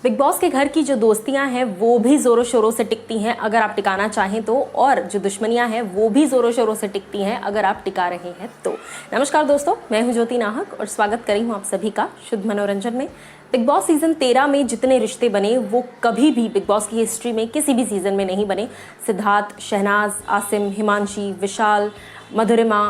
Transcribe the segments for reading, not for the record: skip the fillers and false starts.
Big boss के घर की जो दोस्तियां हैं वो भी ज़ोरों शोरों से टिकती हैं अगर आप टिकाना चाहें तो, और जो दुश्मनियां हैं वो भी ज़ोरों शोरों से टिकती हैं अगर आप टिका रहे हैं तो। नमस्कार दोस्तों, मैं हूं ज्योति नाहक और स्वागत करी हूं आप सभी का शुद्ध मनोरंजन में। बिग बॉस सीजन 13 में जितने रिश्ते बने वो कभी भी बिग बॉस की हिस्ट्री में किसी भी सीजन में नहीं बने। सिद्धार्थ, शहनाज, आसिम, हिमांशी, विशाल, मधुरिमा,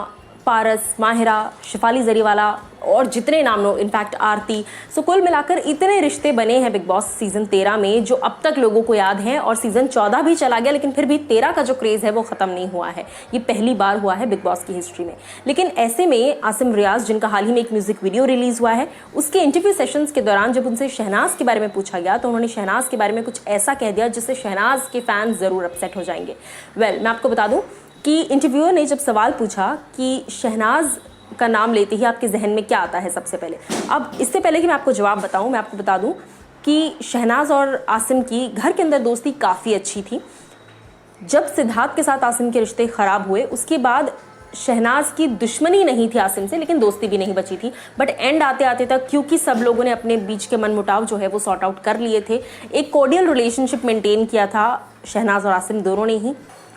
पारस, माहिरा, शिफाली जरीवाला और जितने नाम लो, इनफैक्ट आरती, सो कुल मिलाकर इतने रिश्ते बने हैं बिग बॉस सीजन 13 में जो अब तक लोगों को याद हैं। और सीजन 14 भी चला गया लेकिन फिर भी 13 का जो क्रेज है वो खत्म नहीं हुआ है। ये पहली बार हुआ है बिग बॉस की हिस्ट्री में। लेकिन ऐसे में आसिम रियाज, जिनका हाल ही में एक म्यूजिक वीडियो रिलीज हुआ है, उसके इंटरव्यू सेशंस के दौरान जब उनसे शहनाज के बारे में पूछा गया तो उन्होंने शहनाज के बारे में कुछ ऐसा कह दिया जिससे शहनाज के फैंस जरूर अपसेट हो जाएंगे। मैं आपको बता दूं कि इंटरव्यूअर ने जब सवाल पूछा कि शहनाज का नाम लेते ही आपके जहन में क्या आता है सबसे पहले, अब इससे पहले कि मैं आपको जवाब बताऊं, मैं आपको बता दूं कि शहनाज और आसिम की घर के अंदर दोस्ती काफ़ी अच्छी थी। जब सिद्धार्थ के साथ आसिम के रिश्ते ख़राब हुए उसके बाद शहनाज की दुश्मनी नहीं थी आसिम से, लेकिन दोस्ती भी नहीं बची थी। बट एंड आते आते तक क्योंकि सब लोगों ने अपने बीच के मनमुटाव जो है वो सॉर्ट आउट कर लिए थे, एक कोर्डियल रिलेशनशिप मेंटेन किया था शहनाज और आसिम दोनों ने ही।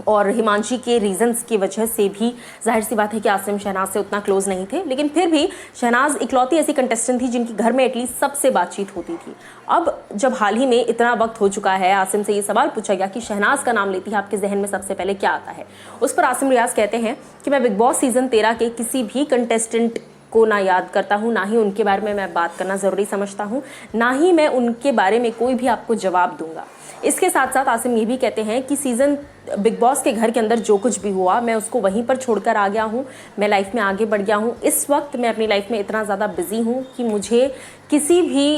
और हिमांशी के रीजंस की वजह से भी जाहिर सी बात है कि आसिम शहनाज से उतना क्लोज नहीं थे, लेकिन फिर भी शहनाज इकलौती ऐसी कंटेस्टेंट थी जिनकी घर में एटलीस्ट सबसे बातचीत होती थी। अब जब हाल ही में इतना वक्त हो चुका है, आसिम से ये सवाल पूछा गया कि शहनाज का नाम लेती है आपके जहन में सबसे पहले क्या आता है, उस पर आसिम रियाज कहते हैं कि मैं बिग बॉस सीजन 13 के किसी भी कंटेस्टेंट को ना याद करता हूँ, ना ही उनके बारे में मैं बात करना ज़रूरी समझता हूँ, ना ही मैं उनके बारे में कोई भी आपको जवाब दूंगा। इसके साथ साथ आसिम ये भी कहते हैं कि सीज़न बिग बॉस के घर के अंदर जो कुछ भी हुआ मैं उसको वहीं पर छोड़कर आ गया हूँ, मैं लाइफ में आगे बढ़ गया हूँ। इस वक्त मैं अपनी लाइफ में इतना ज़्यादा बिजी हूँ कि मुझे किसी भी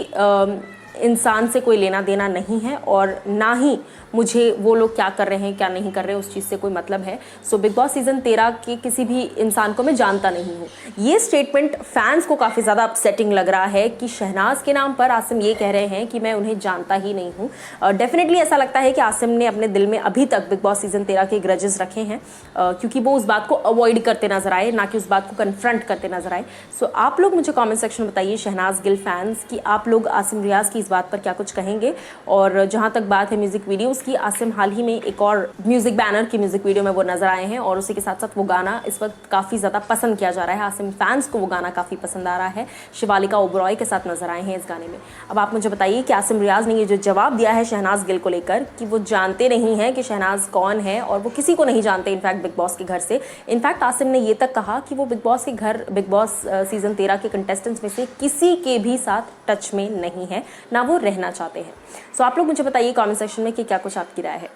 इंसान से कोई लेना देना नहीं है और ना ही मुझे वो लोग क्या कर रहे हैं क्या नहीं कर रहे हैं उस चीज़ से कोई मतलब है। सो बिग बॉस सीजन 13 के किसी भी इंसान को मैं जानता नहीं हूँ। ये स्टेटमेंट फैंस को काफ़ी ज़्यादा अपसेटिंग लग रहा है कि शहनाज के नाम पर आसिम ये कह रहे हैं कि मैं उन्हें जानता ही नहीं हूँ। डेफिनेटली ऐसा लगता है कि आसिम ने अपने दिल में अभी तक बिग बॉस सीजन 13 के ग्रजेस रखे हैं, क्योंकि वो उस बात को अवॉइड करते नजर आए, ना कि उस बात को कन्फ्रंट करते नजर आए। सो आप लोग मुझे कॉमेंट सेक्शन में बताइए, शहनाज गिल फैंस, कि आप लोग आसिम रियाज की इस बात पर क्या कुछ कहेंगे। और जहाँ तक बात है म्यूजिक वीडियोज़ की, आसिम हाल ही में एक और म्यूजिक बैनर की म्यूजिक वीडियो में वो नजर आए हैं और उसी के साथ साथ वो गाना इस वक्त काफ़ी ज़्यादा पसंद किया जा रहा है। आसिम फैंस को वो गाना काफ़ी पसंद आ रहा है। शिवालिका ओबरॉय के साथ नजर आए हैं इस गाने में। अब आप मुझे बताइए कि आसिम रियाज ने ये जो जवाब दिया है शहनाज गिल को लेकर कि वो जानते नहीं हैं कि शहनाज कौन है और वो किसी को नहीं जानते इनफैक्ट बिग बॉस के घर से। इनफैक्ट आसिम ने ये तक कहा कि वो बिग बॉस के घर, बिग बॉस सीजन 13 के कंटेस्टेंट्स में से किसी के भी साथ टच में नहीं है, ना वो रहना चाहते हैं। सो आप लोग मुझे बताइए कमेंट सेक्शन में कि क्या कुछ आपकी राय है।